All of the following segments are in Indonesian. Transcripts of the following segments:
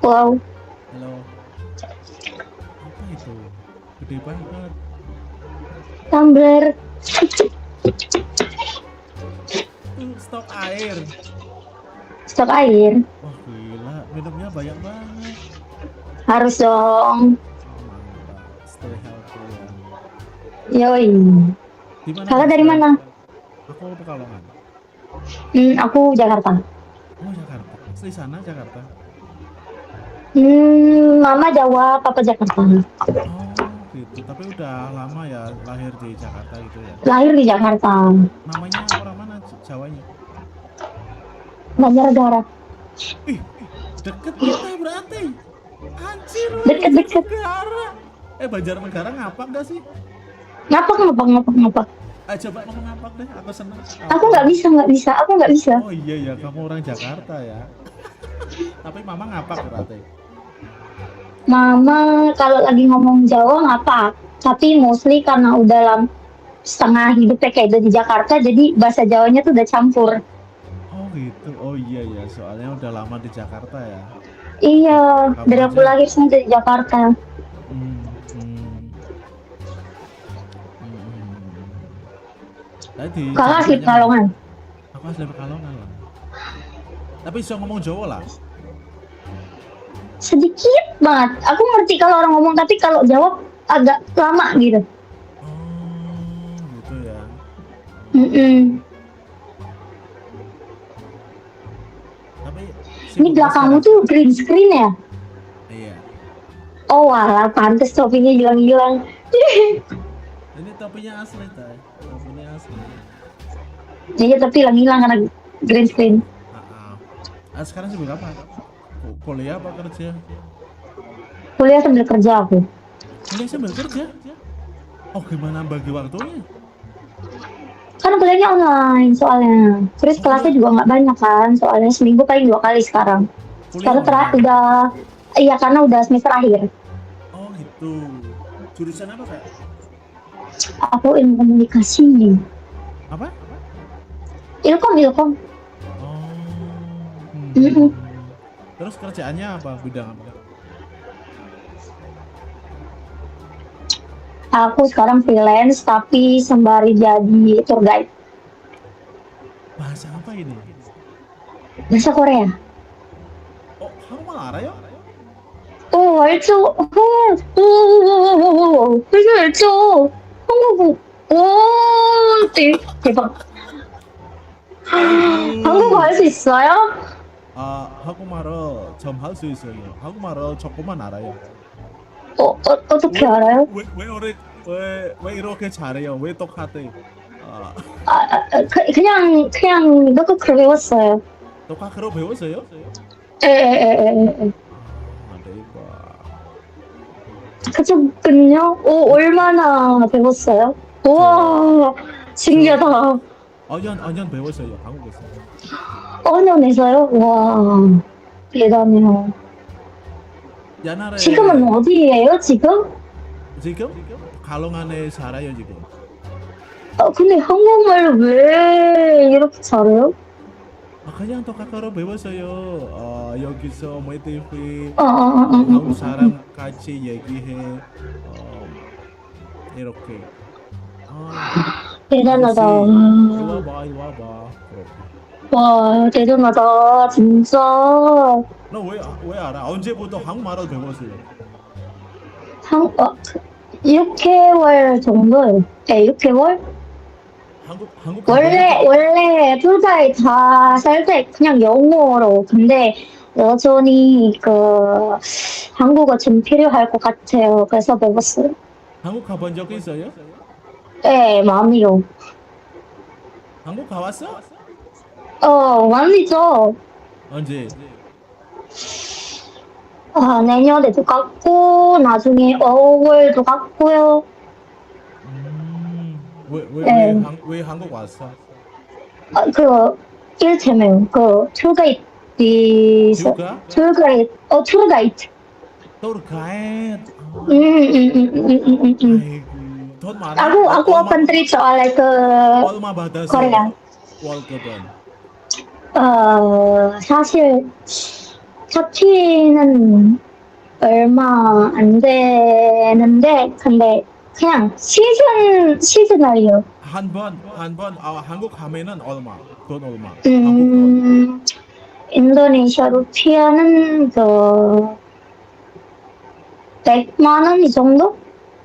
Wow, Halo, apa itu? Gede banget. tumbler Tuh stok air. stok air. Wah gila, minumnya banyak banget. Harus dong. Mantap, stay healthy ya. Yoi. Di mana Kakak kak dari sekarang? mana? Aku Pekalongan. Aku Jakarta. Oh Jakarta, asli sana Jakarta. Mama Jawa, Papa Jakarta. Oh gitu, tapi udah lama ya lahir di Jakarta gitu ya. Lahir di Jakarta. Namanya orang mana Jawanya? Banjarnegara. Ih, deket kita berarti. Anjir, lu Deket-deket. Banjarnegara. Banjarnegara ngapak gak sih? Ngapak, ngapak, ngapak, ngapak. Coba ngomong ngapak deh, aku seneng. Aku Apa? nggak bisa, nggak bisa. Aku nggak bisa. Oh iya ya, kamu orang Jakarta ya. Tapi mama ngapak berarti. Mama kalau lagi ngomong Jawa ngapak. Tapi mostly karena udah setengah hidupnya kayak udah di Jakarta, jadi bahasa Jawanya tuh udah campur. Oh gitu. Oh iya ya, soalnya udah lama di Jakarta ya. Iya, Kamu dari aku aja. lahir sih di Jakarta. Hmm, hmm, hmm. Tadi Kakak asli Jakartanya mana? Pekalongan. Aku asli Pekalongan lah. Tapi bisa ngomong Jawa lah. Sedikit banget. Aku ngerti kalau orang ngomong, tapi kalau jawab agak lama gitu. Oh gitu ya. Mm-mm. Tapi Ini sibuk gak belakangmu sekarang? tuh green screen ya? Iya. Oh walah, pantes topinya hilang-hilang. Ini topinya asli tay. Topinya asli. Iya, tapi hilang-hilang karena green screen. Ah, ah. Sekarang sibuk apa? Kuliah apa kerja? Kuliah sambil kerja aku. Kuliah sambil kerja? Oh gimana bagi waktunya? Kan kuliahnya online soalnya. Terus Oh kelasnya kuliah, juga nggak banyak kan, soalnya seminggu paling 2 kali sekarang. kuliah Sekarang online. udah, iya karena udah semester akhir. Oh gitu. Jurusan apa kak? Aku ilmu komunikasi. Apa? Ilkom, ilkom. Oh. Mm-mm. Terus kerjaannya apa? Bidang apa? Aku sekarang freelance tapi sembari jadi tour guide. Bahasa apa ini? Bahasa Korea. Oh, kamu malah ya? 오, 알죠? 되게 알죠? 한국어. 오, 대박. 한국어 아이고. 할 수 있어요? 한국말을 좀 할 수 있어요. 한국말을 조금만 알아요. 어떻게 왜, 알아요? 왜 이렇게 잘해요? 왜 똑같아? 아, 그냥 노크크로 배웠어요. 똑같이 배웠어요? 에. 대박. 그쪽은요? 얼마나 배웠어요? 저, 우와, 저 신기하다. 2년 배웠어요. 한국에서. 언어에서요? 와, 대단해요. 지금은 옛날에 어디예요, 지금? 지금 갈롱안에 살아요 지금. 근데 한국말 왜 이렇게 잘해요? 그냥 똑같이 배웠어요. 여기서 뭐 TV 한국 어. 사람 같이 얘기해. 어, 이렇게. 대단하다. 아저씨 이리 와봐. 그렇게. 와, 대단하다. 진짜. 너 왜 알아? 언제부터 한국말을 배웠어요? 한, 어, 6개월 정도요. 네, 6개월? 한국 가본 원래 둘 다 살 때 그냥 영어로. 근데 여전히 한국어 좀 필요할 것 같아요. 그래서 배웠어요. 한국 가본 적 있어요? 네, 많이요. 한국 가봤어? 많이죠. 언제? 내년에도 갔고, 나중에 어월도 갔고요. 네. 왜 한국 왔어? 그, 일체면, 툴가이드, 휴가? 툴가이드. Tour guide. 아이고, 돈 많아? Aku open trip soalnya ke 얼마 Korea. 받았어? 월급은? 사실, 잡히는 얼마 안 되는데 근데 그냥 시즌이에요. 한국 하면은 얼마? 돈 얼마? 한국 돈. 인도네시아 루피아는 그 100만 원 이 정도?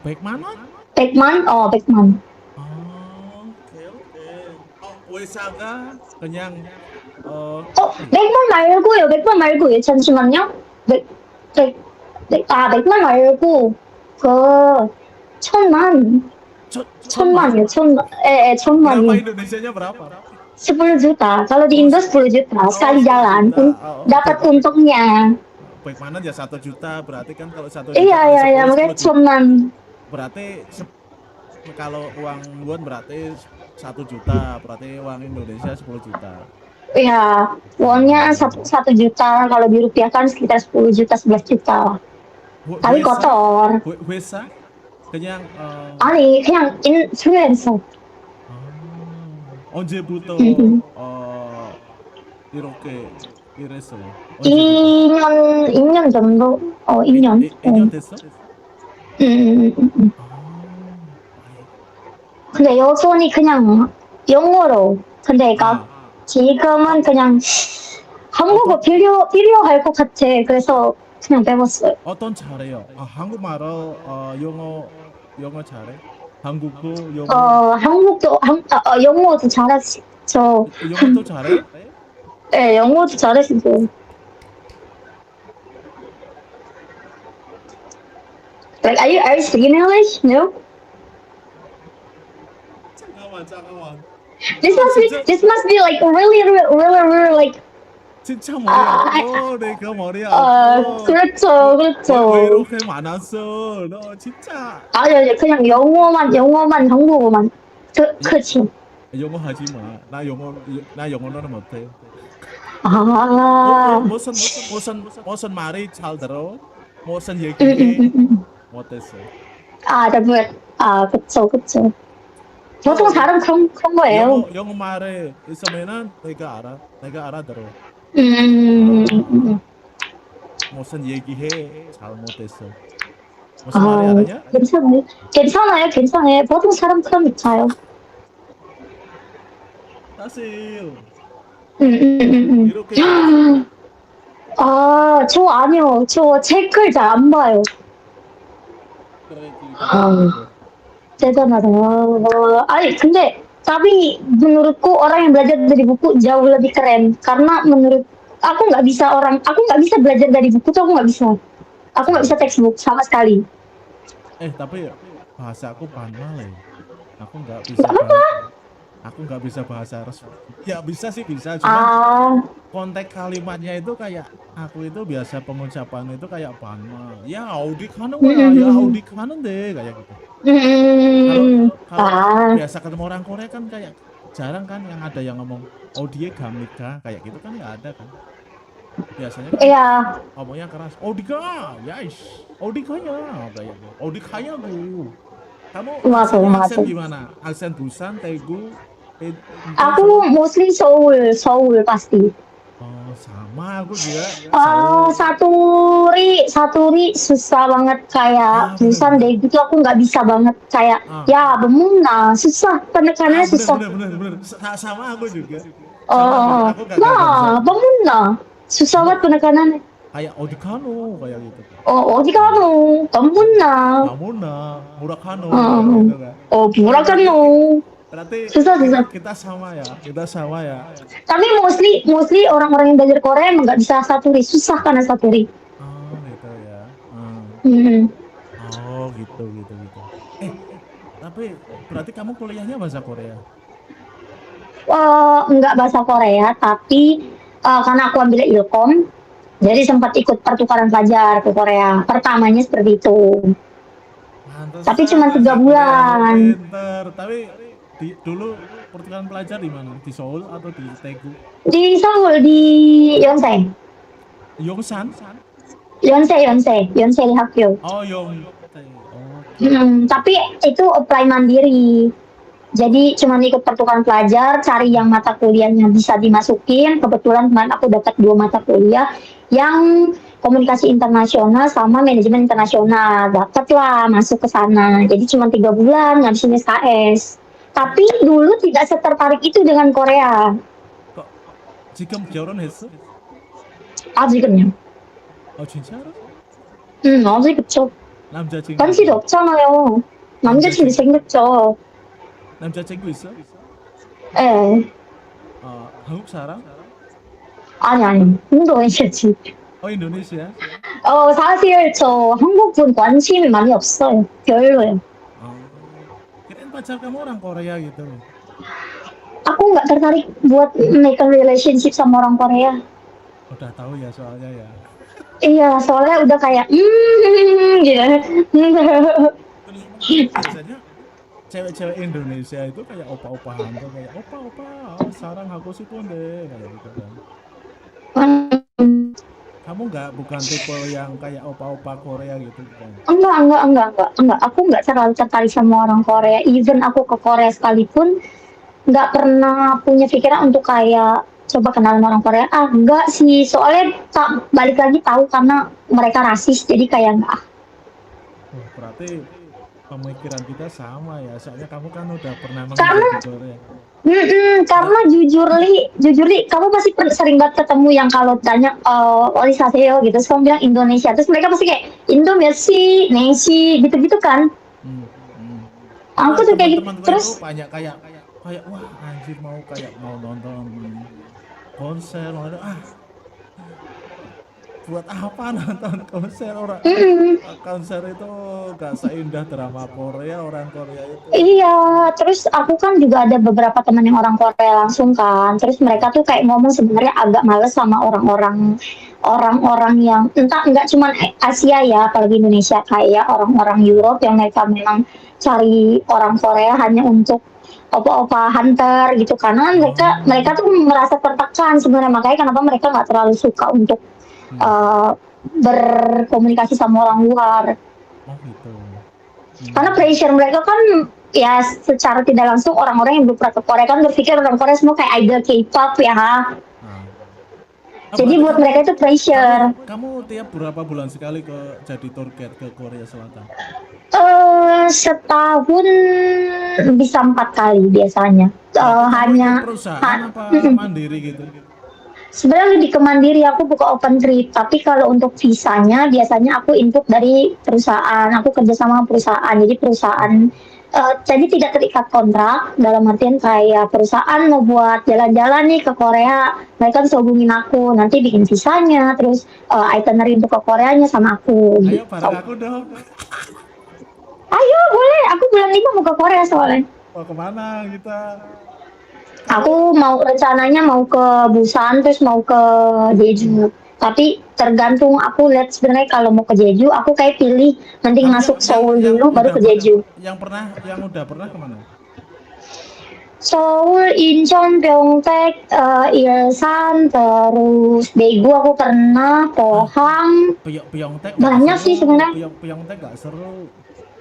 100만 원? 100만? 100만. 오케이. 외사가 그냥 100만 말고요. 잠시만요. 100만 말고 그 천만. 천만이요. Berapa 천만이요. Indonesianya berapa? 10 juta. Kalau di Indo 10 juta sekali jalan dapat untungnya. Baik mana ya 1 juta berarti kan kalau 1 juta Iya, kali 10 makanya 10 juta. cuman Berarti kalau uang won berarti 1 juta, berarti uang Indonesia 10 juta. ya wonnya 1 juta, kalau dirupiahkan sekitar 10 juta 11 juta lah. Tapi kotor. Wesa? 그냥 아니 그냥 인플루엔서. 언제부터 이렇게 일했어요? 2년 정도? 2년. 2년 됐어? 근데 여전히 그냥 영어로. 근데 지금은 그냥 한국어 필요할 것 같아. 그래서 그냥 배웠어요. 어떤 잘해요? 한국말어, 영어 잘해? 한국도 영어? 영어도 잘하시죠. 영어도 잘해? 네, 영어도 잘하시고. Like, are you speaking English? No? 잠깐만. This must be like really like. 진짜 머리야. 내가 머리야. 그렇죠. 왜 이렇게 많았어? 너 진짜. 아니, 그냥 영어만, 한국어만. 그치. 영어 하지 마. 나 영어는 못해. 무슨 말이 잘 들어? 무슨 얘기해? 못했어. 그쵸. 보통 사람 그런 거예요. 영어 말에 있으면은 내가 알아들어. 무슨 얘기해? 잘못했어. 무슨 말이 알아냐? 괜찮아요. 보통 사람 그런 거 있어요. 사실 이렇게. 저 아니요. 저 책을 잘 안 봐요. 대단하다. Ayo, 근데 tapi menurutku orang yang belajar dari buku jauh lebih keren karena menurut aku nggak bisa belajar dari buku tuh aku nggak bisa textbook sama sekali. Tapi bahasa aku panmal ya. Aku nggak bisa bahasa resmi. Ya bisa sih cuma konteks kalimatnya itu kayak aku itu biasa pengucapan itu kayak panmal. Ya audi kanan deh kayak gitu. Kalau biasa ketemu orang Korea kan kayak jarang kan yang ada yang ngomong dia gamika kayak gitu kan nggak ada kan. Biasanya kan ngomongnya keras. Odika, yes. Odikanya kayak gitu. Odikanya bu. Kamu aksen gimana? Aksen Busan, Daegu? Aku mostly Seoul pasti. Sama aku juga. Saturi susah banget kayak Busan Daegu itu aku nggak bisa banget kayak ya Bemuna susah penekanannya susah. Bener. Sama aku juga. Bemuna susah banget penekanannya. Kayak Odikano kayak gitu. Odikano, Bemuna, Murakano. Gitu kan. Murakano. Berarti susah. Kita sama ya. Tapi mostly orang-orang yang belajar Korea emang nggak bisa Saturi, susah karena Saturi. Gitu ya. Gitu. Tapi berarti kamu kuliahnya bahasa Korea? Enggak bahasa Korea, tapi karena aku ambil Ilkom, jadi sempat ikut pertukaran pelajar ke Korea. Pertamanya seperti itu. Tapi cuma 3 bulan. Tapi dulu pertukaran pelajar di mana? Di Seoul atau di Daegu? Di Seoul, di Yonsei. Yongsan? Yonsei Hakyo. Yonsei. Tapi itu apply mandiri. Jadi cuma ikut pertukaran pelajar, cari yang mata kuliahnya bisa dimasukin. Kebetulan kemarin aku dapat 2 mata kuliah yang komunikasi internasional sama manajemen internasional. Dapatlah masuk ke sana. Jadi cuma 3 bulan ngabisin SKS. Tapi dulu tidak setertarik itu dengan Korea. kok 지금 결혼했어? 아직은요. 진짜로? 아직 그쵸. 관심이 남자친구도 없잖아요. 남자친구 남자친구 생겼죠. 남자친구 있어? 예. 한국 사람? 아니. 인도네시아지. 인도네시아? 사실 저 한국분 관심이 많이 없어요. 별로요. Kirain pacar kamu orang Korea gitu. Aku nggak tertarik buat make a relationship sama orang Korea. Udah tahu ya soalnya ya. Iya, soalnya udah kayak gitu. Terus biasanya cewek-cewek Indonesia itu kayak opa-opahan tuh kayak opa-opa, sarang aku sih deh kayak gitu kan. Kamu bukan tipe yang kayak opa-opa Korea gitu kan? Enggak. Aku nggak terlalu tertarik sama orang Korea. Even aku ke Korea sekalipun, nggak pernah punya pikiran untuk kayak coba kenalan orang Korea. Enggak sih. Soalnya balik lagi tahu karena mereka rasis. Jadi kayak enggak. Berarti pemikiran kita sama ya. Soalnya kamu kan udah pernah Karena menginjak di Korea. karena jujur li, kamu pasti sering banget ketemu yang kalau tanya Oli Saseo gitu, terus kamu bilang Indonesia, terus mereka pasti kayak Indo Messi, Messi, gitu-gitu kan. Aku Nah, tuh kayak gitu. teman-teman gue Terus itu banyak kayak wah anjir mau nonton konser buat apa nonton konser orang konser itu gak seindah drama Korea orang Korea itu. iya, terus aku kan juga ada beberapa teman yang orang Korea langsung kan. Terus mereka tuh kayak ngomong sebenarnya agak males sama orang-orang yang entah nggak cuma Asia ya, apalagi Indonesia kayak orang-orang Europe yang mereka memang cari orang Korea hanya untuk opa-opa hunter gitu karena mereka tuh merasa tertekan sebenarnya, makanya kenapa mereka nggak terlalu suka untuk berkomunikasi sama orang luar. Gitu. Karena pressure mereka kan ya secara tidak langsung orang-orang yang belum pernah ke Korea kan berpikir orang Korea semua kayak idol K-pop ya. Jadi buat mereka itu pressure. Kamu tiap berapa bulan sekali jadi tour guide ke Korea Selatan? Setahun bisa 4 kali biasanya. Hanya perusahaan apa mandiri gitu? Sebenarnya lebih ke mandiri, aku buka open trip, tapi kalau untuk visanya biasanya aku input dari perusahaan, aku kerja sama perusahaan, jadi perusahaan jadi tidak terikat kontrak, dalam artian kayak perusahaan mau buat jalan-jalan nih ke Korea, mereka bisa hubungin aku, nanti bikin visanya, terus itinerary untuk ke Koreanya sama aku. Ayo bareng aku dong. Ayo boleh, aku bulan 5 mau ke Korea soalnya. Mau kemana kita? Aku rencananya mau ke Busan terus mau ke Jeju. Tapi tergantung aku lihat sebenarnya kalau mau ke Jeju aku kayak pilih mending masuk Seoul dulu baru ke Jeju. Yang udah pernah kemana? Seoul, Incheon, Pyeongtaek, Ilsan, terus Daegu aku pernah, Pohang. Pyeongtaek banyak sih sebenarnya. Pyeongtaek gak seru.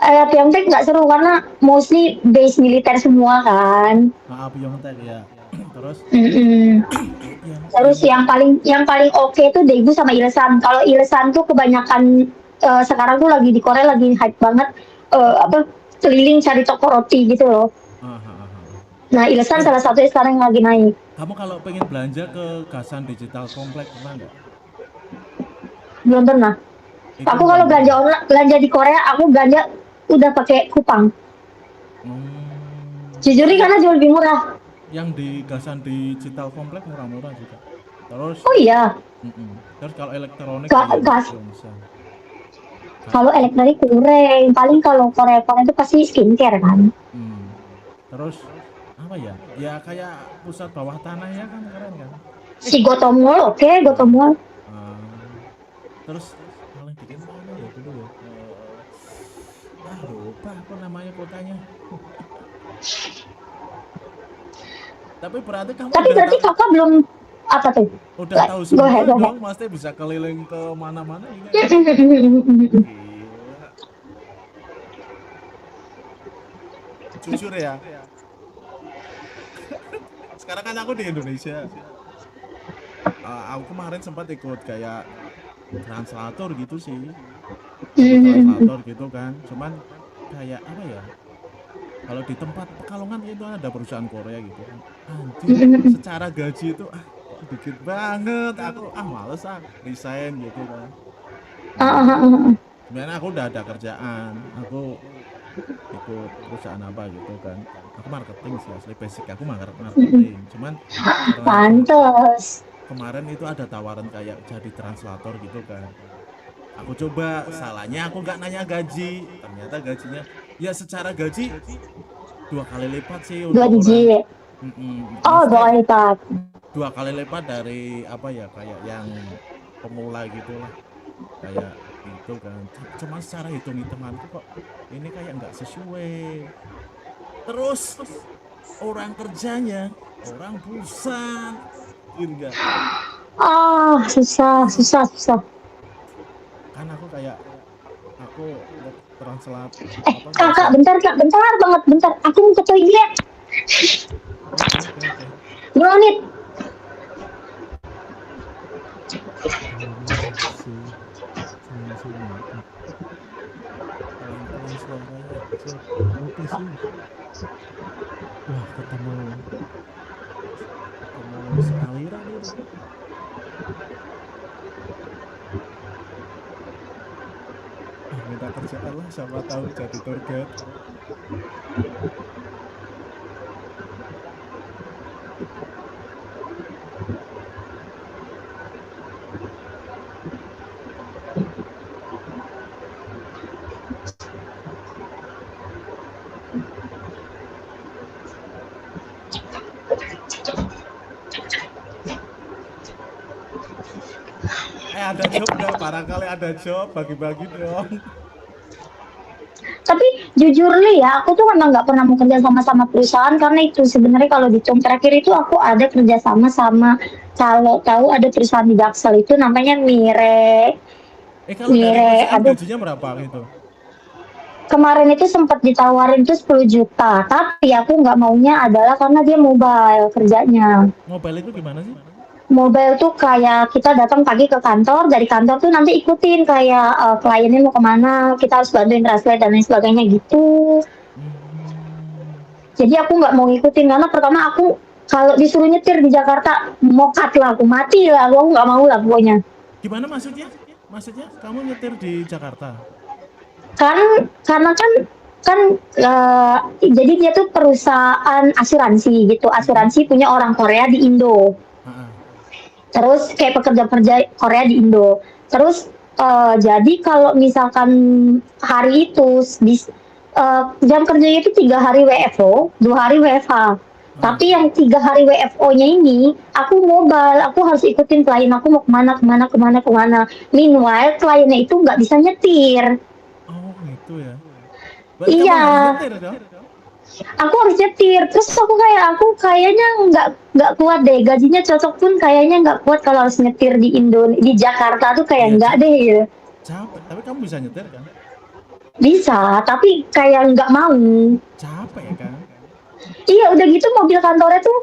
Pyeongtaek nggak seru karena mostly base militer semua kan. Pyeongtaek ya. Terus? Terus yang paling oke itu Daegu sama Ilsan. Kalau Ilsan tuh kebanyakan sekarang tuh lagi di Korea lagi hype banget keliling cari toko roti gitu loh. Nah Ilsan salah satunya sekarang yang lagi naik. Kamu kalau pengen belanja ke Gasan Digital Complex pernah nggak? Belum pernah. Aku kalau belanja di Korea aku belanja udah pakai kupang. Jujur karena jauh lebih murah. Yang di Gasan Digital Complex murah-murah juga. Terus? Oh iya. Terus kalau elektronik bisa. Kalau elektronik kurang. Paling kalau Korea itu pasti skincare kan. Terus apa ya? Ya kayak pusat bawah tanah ya kan keren kan? Si Gotom Mall, oke, Gotom Mall. Terus paling bikin mana ya dulu ya? Lupa apa namanya kotanya. Tapi berarti kakak belum apa tuh? Udah tahu semua dong, pasti bisa keliling ke mana-mana gitu. Jujur ya. Sekarang kan aku di Indonesia. aku kemarin sempat ikut kayak translator gitu sih, ikut translator gitu kan. Cuman kayak apa ya? Kalau di tempat Pekalongan itu ada perusahaan Korea gitu kan. Anjir, secara gaji itu kok dikit banget. Aku males resign gitu kan. Sebenarnya aku udah ada kerjaan. Aku ikut perusahaan apa gitu kan. Aku marketing sih asli, basic aku marketing. Cuman karena Pantes. kemarin itu ada tawaran kayak jadi translator gitu kan. Aku coba, salahnya aku nggak nanya gaji. Ternyata gajinya ya secara gaji 2 kali lipat sih Dua untuk orang. digit. Oh, Maksudnya 2 kali lipat. 2 kali lipat dari apa ya, kayak yang pemula gitulah, kayak itu kan. Cuma secara hitung-hitunganku kok ini kayak nggak sesuai. Terus orang kerjanya orang Busan, enggak Susah, susah, susah. kan. Aku kayak aku translate apa Kakak, bahasa. bentar kak, bentar banget, bentar. Aku mau ke toilet. Oke, oke, oke. 2 menit. Ini sih senang pelan-pelan suaranya. Oke sih. Wah, ketemu sealiran itu. Minta kerjaan lah, siapa tahu jadi tour guide. Ada job nggak? Barangkali ada job, bagi-bagi dong. Tapi jujur nih ya, aku tuh memang nggak pernah mau kerja sama perusahaan karena itu sebenarnya kalau di tahun terakhir itu aku ada kerja sama kalau tahu ada perusahaan di Jaksel itu namanya Mire. Kalau dari perusahaan Aduh, gajinya berapa gitu? kemarin itu sempat ditawarin tuh 10 juta, tapi aku nggak maunya adalah karena dia mobile kerjanya. Mobile itu gimana sih? Mobile tuh kayak kita datang pagi ke kantor, dari kantor tuh nanti ikutin kayak kliennya mau kemana, kita harus bantuin translate dan lain sebagainya gitu. Jadi aku nggak mau ngikutin karena pertama aku kalau disuruh nyetir di Jakarta mokat lah, aku mati lah, aku nggak mau lah pokoknya. Gimana maksudnya? Maksudnya kamu nyetir di Jakarta? Karena kan jadi dia tuh perusahaan asuransi gitu, asuransi punya orang Korea di Indo. Terus kayak pekerja-pekerja Korea di Indo. Terus jadi kalau misalkan hari itu jam kerjanya itu 3 hari WFO, 2 hari WFH. Tapi yang 3 hari WFO-nya ini, aku mobile, aku harus ikutin klien aku mau kemana. Meanwhile, kliennya itu nggak bisa nyetir. Oh gitu ya. Berarti Iya. kamu harus nyetir dong? Aku harus nyetir, terus aku kayaknya nggak kuat deh, gajinya cocok pun kayaknya nggak kuat kalau harus nyetir di Jakarta tuh kayak nggak deh ya. Capek, tapi kamu bisa nyetir kan? Bisa, tapi kayak nggak mau. Capek kan? Iya, udah gitu mobil kantornya tuh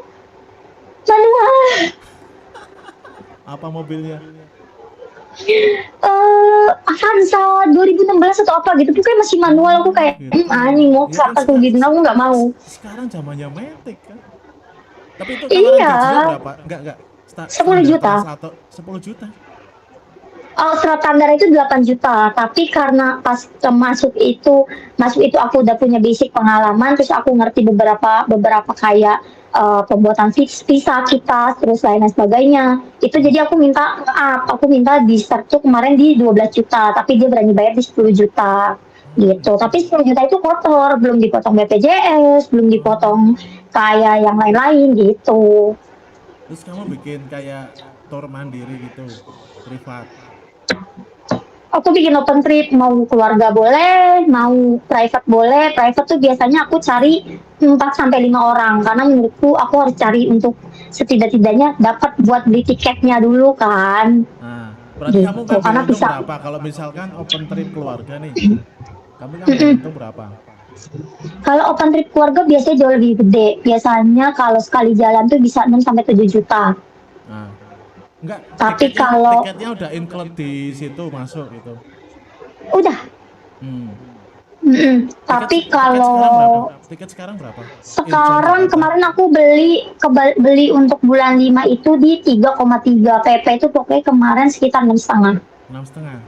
manual. Apa mobilnya? Avanza 2016 atau apa gitu, pokoknya masih manual. Aku kayak anjing mau Ya kan aku gitu, aku nggak mau. Sekarang zamannya Matic kan. Tapi itu tawaran gajinya berapa? Enggak. 10 juta. 10 juta. Oh, standar itu 8 juta, tapi karena pas masuk itu aku udah punya basic pengalaman, terus aku ngerti beberapa kayak pembuatan visa kita, terus lain sebagainya. Itu jadi aku minta di start tuh kemarin di 12 juta, tapi dia berani bayar di 10 juta gitu. Tapi 10 juta itu kotor, belum dipotong BPJS, belum dipotong kayak yang lain-lain gitu. Terus kamu bikin kayak tour mandiri gitu, privat? Aku bikin open trip, mau keluarga boleh, mau private boleh. Private tuh biasanya aku cari 4 sampai 5 orang karena menurutku aku harus cari untuk setidak-tidaknya dapat buat beli tiketnya dulu kan. Nah, berarti kamu Gitu, karena ngambil untung bisa. berapa kalau misalkan open trip keluarga nih? Kamu ngambil untung berapa? Kalau open trip keluarga biasanya jauh lebih gede. Biasanya kalau sekali jalan tuh bisa 6 sampai 7 juta. Nah, Enggak, Tapi kalau tiketnya udah include di situ masuk gitu. udah, Hmm. tapi Tiket sekarang berapa? kalau Tiket sekarang berapa? Incheon sekarang Jakarta. kemarin aku beli untuk bulan 5 itu di 3,3 PP itu pokoknya kemarin sekitar 6,5. 6,5.